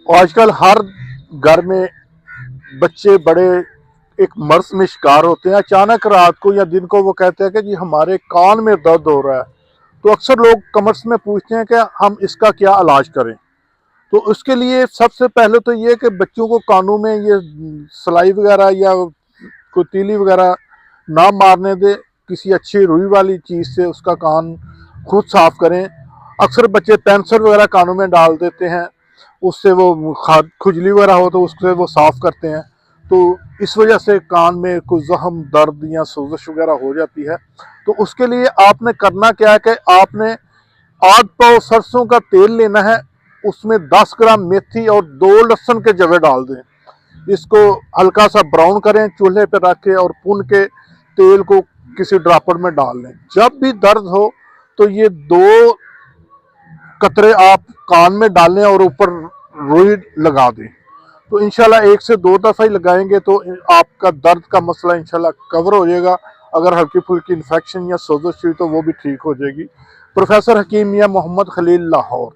आजकल हर घर में बच्चे बड़े एक मर्ज में शिकार होते हैं। अचानक रात को या दिन को वो कहते हैं कि जी हमारे कान में दर्द हो रहा है। तो अक्सर लोग कमर्स में पूछते हैं कि हम इसका क्या इलाज करें। तो उसके लिए सबसे पहले तो ये कि बच्चों को कानों में ये सलाई वगैरह या कोई तीली वगैरह ना मारने दे। किसी अच्छी रुई वाली चीज़ से उसका कान खुद साफ करें। अक्सर बच्चे पेंसिल वगैरह कानों में डाल देते हैं, उससे वो खुजली वगैरह हो तो उससे वो साफ करते हैं। तो इस वजह से कान में कोई जख्म दर्द या सोजिश वगैरह हो जाती है। तो उसके लिए आपने करना क्या है कि आपने 8 पाव सरसों का तेल लेना है, उसमें 10 ग्राम मेथी और 2 लहसुन के जवे डाल दें। इसको हल्का सा ब्राउन करें, चूल्हे पर रख के और भून के तेल को किसी ड्रापर में डाल लें। जब भी दर्द हो तो ये 2 कतरे आप कान में डालें और ऊपर रुई लगा दें। तो इंशाल्लाह 1 से 2 दफ़ा ही लगाएंगे तो आपका दर्द का मसला इंशाल्लाह कवर हो जाएगा। अगर हल्की फुल्की इन्फेक्शन या सोजिश हुई तो वो भी ठीक हो जाएगी। प्रोफेसर हकीम मियां मोहम्मद खलील, लाहौर।